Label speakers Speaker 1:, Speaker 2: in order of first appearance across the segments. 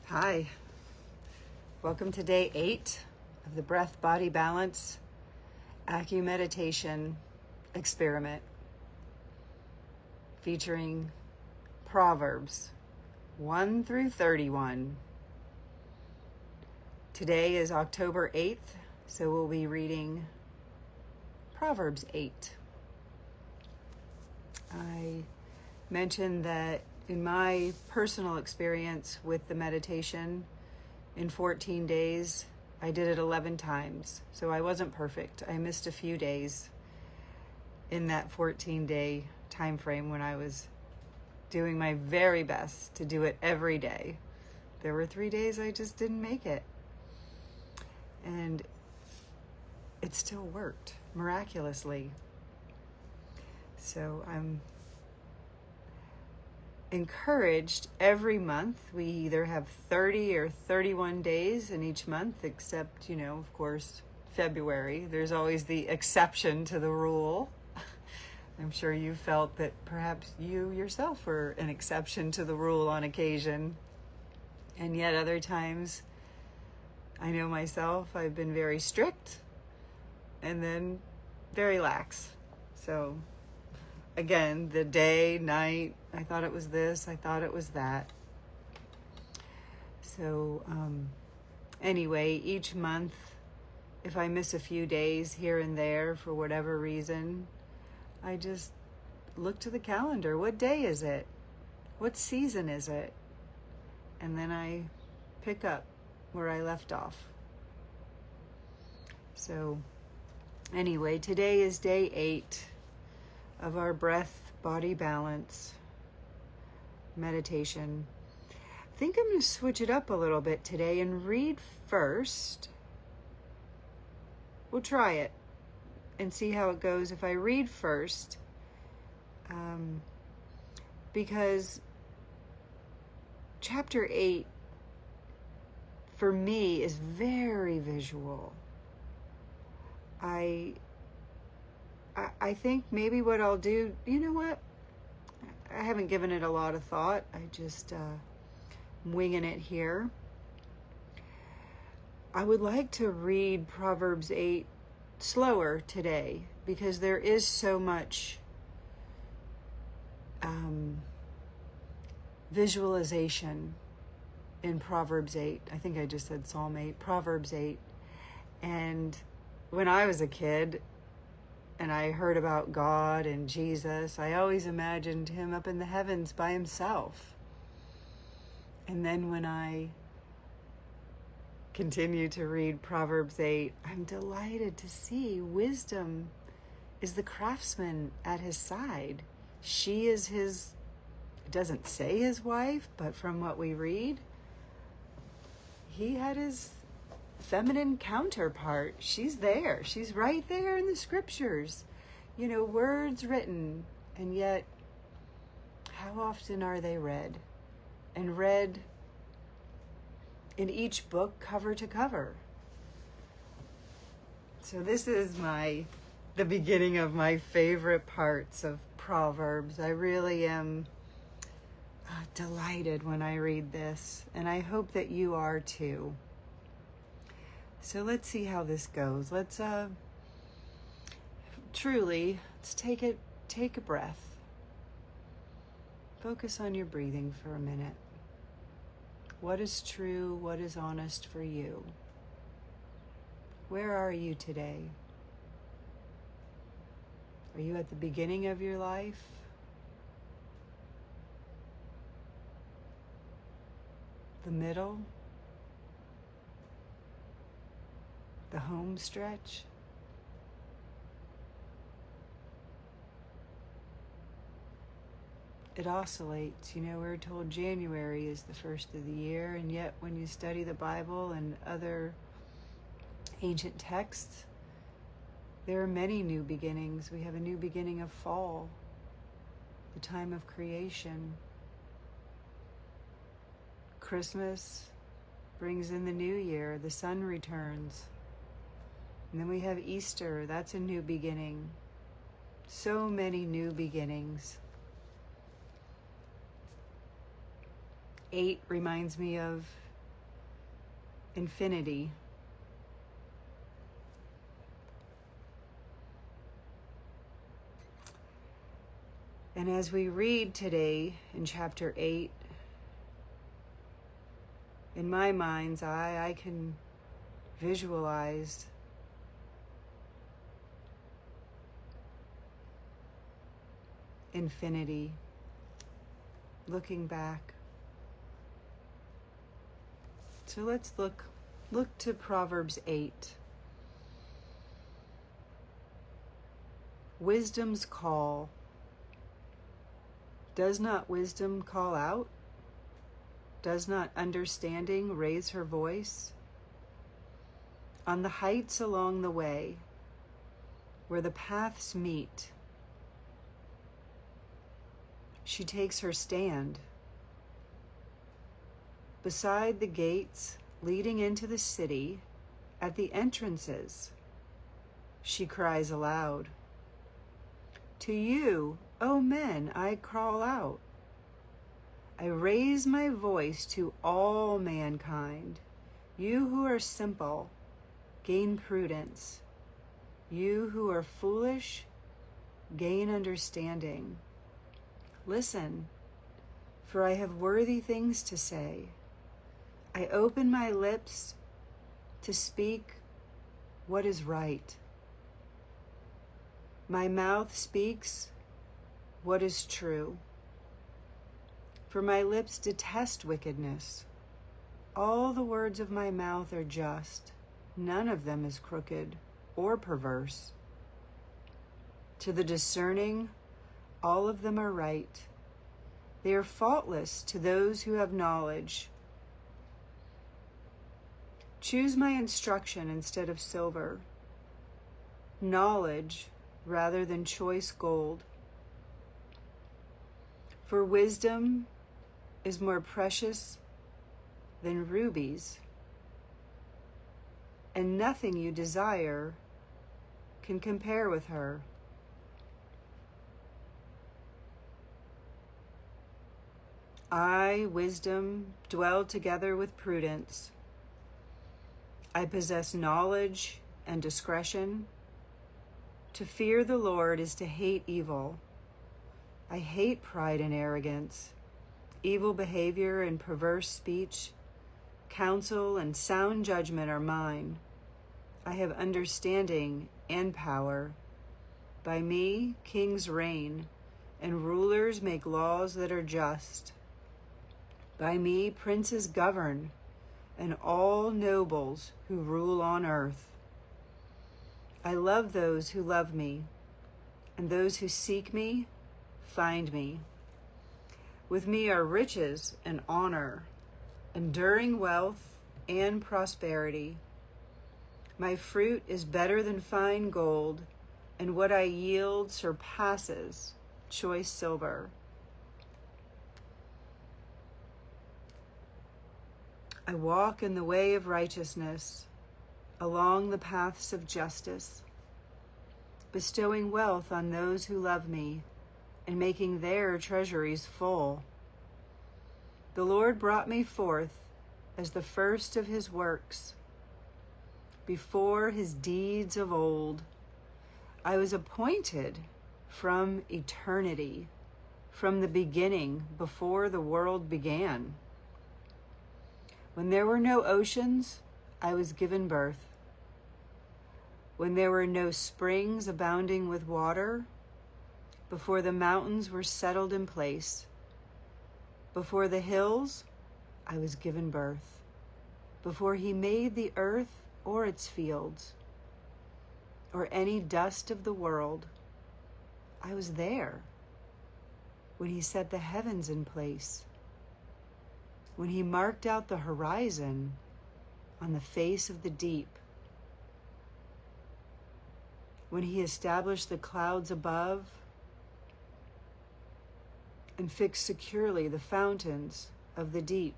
Speaker 1: Hi, welcome to day 8 of the Breath Body Balance Meditation Experiment featuring Proverbs 1 through 31. Today is October 8th, so we'll be reading Proverbs 8. I mentioned that in my personal experience with the meditation, in 14 days, I did it 11 times. So I wasn't perfect. I missed a few days in that 14-day time frame when I was doing my very best to do it every day. There were 3 days I just didn't make it. And it still worked miraculously. So I'm encouraged every month. We either have 30 or 31 days in each month, except, of course, February. There's always the exception to the rule. I'm sure you felt that perhaps you yourself were an exception to the rule on occasion. And yet other times, I know myself, I've been very strict and then very lax. So again, the day, night, I thought it was this, I thought it was that. So anyway, each month, if I miss a few days here and there for whatever reason, I just look to the calendar. What day is it? What season is it? And then I pick up where I left off. So anyway, today is day 8 of our breath body balance meditation. I think I'm going to switch it up a little bit today and read first. We'll try it and see how it goes if I read first, because chapter 8 for me is very visual. I think maybe what I'll do, I haven't given it a lot of thought. I just winging it here. I would like to read Proverbs 8 slower today because there is so much visualization in Proverbs 8. I think I just said Psalm 8, Proverbs 8. And when I was a kid, and I heard about God and Jesus, I always imagined him up in the heavens by himself. And then when I continue to read Proverbs 8, I'm delighted to see wisdom is the craftsman at his side. She is his, it doesn't say his wife, but from what we read, he had his feminine counterpart. She's there. She's right there in the scriptures. Words written, and yet how often are they read? And read in each book cover to cover. So this is the beginning of my favorite parts of Proverbs. I really am delighted when I read this, and I hope that you are too. So let's see how this goes. Let's take a breath. Focus on your breathing for a minute. What is true? What is honest for you? Where are you today? Are you at the beginning of your life? The middle? The home stretch? It oscillates. We're told January is the first of the year, and yet when you study the Bible and other ancient texts, there are many new beginnings. We have a new beginning of fall, the time of creation. Christmas brings in the new year, the sun returns. And then we have Easter, that's a new beginning. So many new beginnings. 8 reminds me of infinity. And as we read today in chapter 8, in my mind's eye, I can visualize infinity, looking back. So let's look to Proverbs 8. Wisdom's call. Does not wisdom call out? Does not understanding raise her voice? On the heights along the way, where the paths meet, she takes her stand. Beside the gates leading into the city, at the entrances, she cries aloud. To you, O men, I call out. I raise my voice to all mankind. You who are simple, gain prudence. You who are foolish, gain understanding. Listen, for I have worthy things to say. I open my lips to speak what is right. My mouth speaks what is true. For my lips detest wickedness. All the words of my mouth are just. None of them is crooked or perverse. To the discerning, all of them are right. They are faultless to those who have knowledge. Choose my instruction instead of silver, knowledge rather than choice gold. For wisdom is more precious than rubies, and nothing you desire can compare with her. I, wisdom, dwell together with prudence. I possess knowledge and discretion. To fear the Lord is to hate evil. I hate pride and arrogance, evil behavior and perverse speech. Counsel and sound judgment are mine. I have understanding and power. By me, kings reign, and rulers make laws that are just. By me, princes govern, and all nobles who rule on earth. I love those who love me, and those who seek me find me. With me are riches and honor, enduring wealth and prosperity. My fruit is better than fine gold, and what I yield surpasses choice silver. I walk in the way of righteousness, along the paths of justice, bestowing wealth on those who love me and making their treasuries full. The Lord brought me forth as the first of his works, before his deeds of old. I was appointed from eternity, from the beginning, before the world began. When there were no oceans, I was given birth. When there were no springs abounding with water, before the mountains were settled in place, before the hills, I was given birth. Before he made the earth or its fields, or any dust of the world, I was there. When he set the heavens in place, when he marked out the horizon on the face of the deep, when he established the clouds above and fixed securely the fountains of the deep,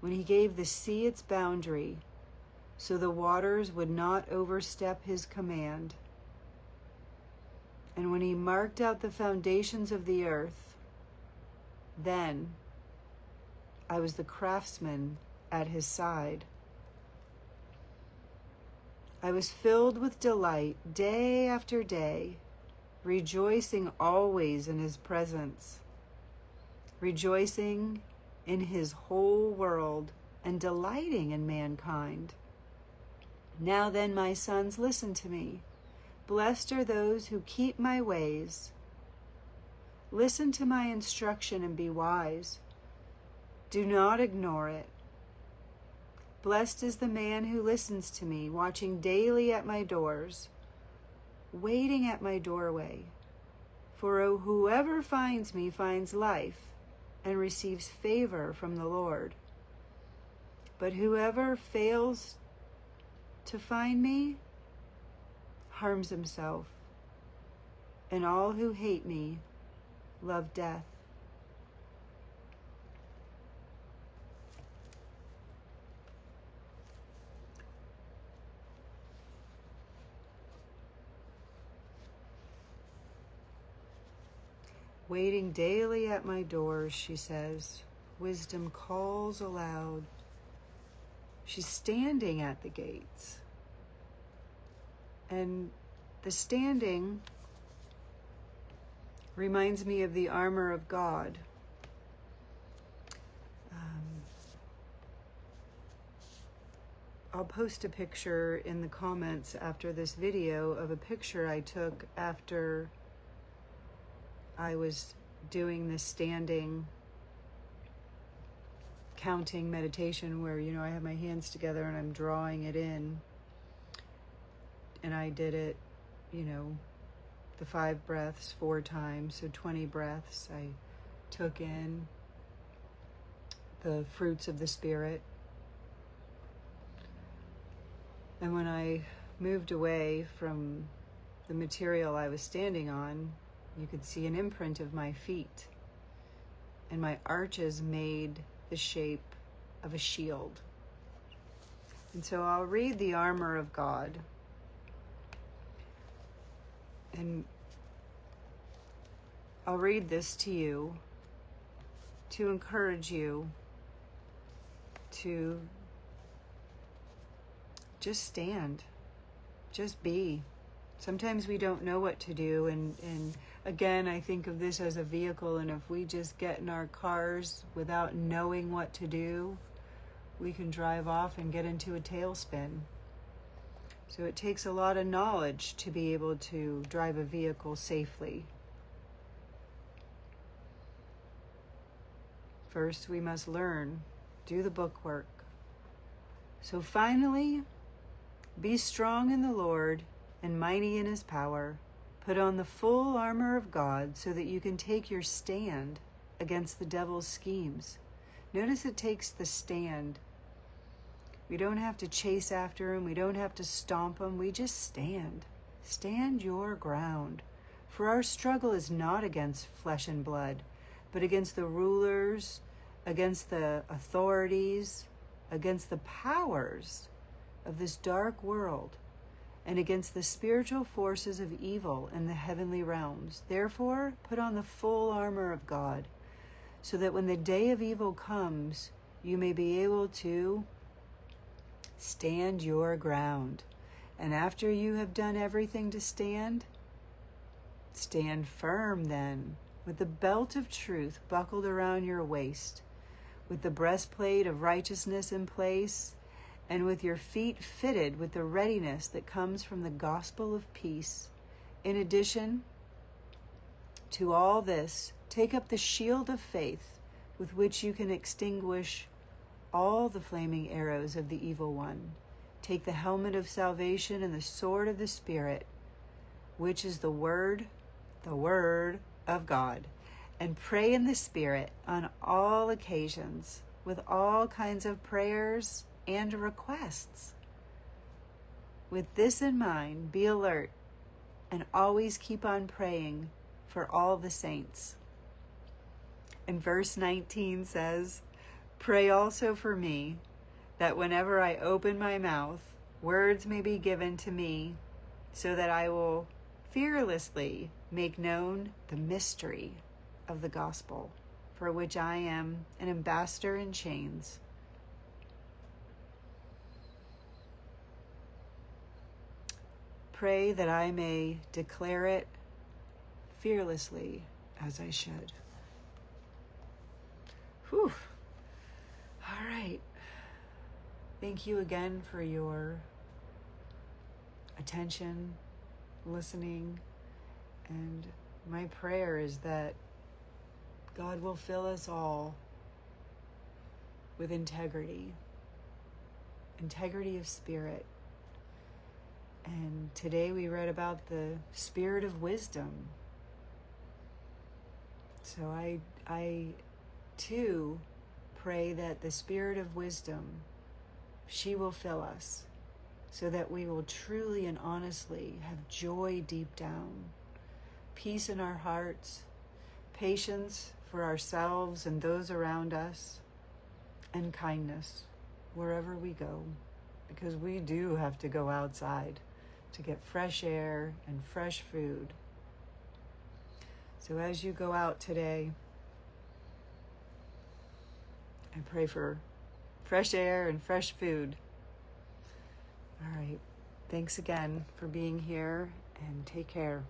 Speaker 1: when he gave the sea its boundary so the waters would not overstep his command, and when he marked out the foundations of the earth, then I was the craftsman at his side. I was filled with delight day after day, rejoicing always in his presence, rejoicing in his whole world and delighting in mankind. Now then, my sons, listen to me. Blessed are those who keep my ways. Listen to my instruction and be wise. Do not ignore it. Blessed is the man who listens to me, watching daily at my doors, waiting at my doorway. For whoever finds me finds life and receives favor from the Lord. But whoever fails to find me harms himself, and all who hate me love death. Waiting daily at my doors, she says. Wisdom calls aloud. She's standing at the gates. And the standing reminds me of the armor of God. I'll post a picture in the comments after this video of a picture I took after I was doing this standing counting meditation where, I have my hands together and I'm drawing it in. And I did it, the 5 breaths 4 times, so 20 breaths. I took in the fruits of the Spirit. And when I moved away from the material I was standing on, you could see an imprint of my feet, and my arches made the shape of a shield. And so I'll read the armor of God, and I'll read this to you to encourage you to just stand, just be. Sometimes we don't know what to do, and again, I think of this as a vehicle, and if we just get in our cars without knowing what to do, we can drive off and get into a tailspin. So it takes a lot of knowledge to be able to drive a vehicle safely. First, we must learn, do the book work. So finally, be strong in the Lord and mighty in his power. Put on the full armor of God so that you can take your stand against the devil's schemes. Notice it takes the stand. We don't have to chase after him. We don't have to stomp him. We just stand. Stand your ground. For our struggle is not against flesh and blood, but against the rulers, against the authorities, against the powers of this dark world, and against the spiritual forces of evil in the heavenly realms. Therefore, put on the full armor of God, so that when the day of evil comes, you may be able to stand your ground. And after you have done everything to stand, stand firm then, with the belt of truth buckled around your waist, with the breastplate of righteousness in place, and with your feet fitted with the readiness that comes from the gospel of peace. In addition to all this, take up the shield of faith, with which you can extinguish all the flaming arrows of the evil one. Take the helmet of salvation and the sword of the Spirit, which is the word of God, and pray in the Spirit on all occasions, with all kinds of prayers and requests. With this in mind, be alert and always keep on praying for all the saints. And verse 19 says, pray also for me, that whenever I open my mouth, words may be given to me, so that I will fearlessly make known the mystery of the gospel, for which I am an ambassador in chains. Pray that I may declare it fearlessly as I should. Whew. All right. Thank you again for your attention, listening, and my prayer is that God will fill us all with integrity of spirit. And today we read about the spirit of wisdom. So I too pray that the spirit of wisdom, she will fill us so that we will truly and honestly have joy deep down, peace in our hearts, patience for ourselves and those around us, and kindness wherever we go, because we do have to go outside to get fresh air and fresh food. So as you go out today, I pray for fresh air and fresh food. All right. Thanks again for being here, and take care.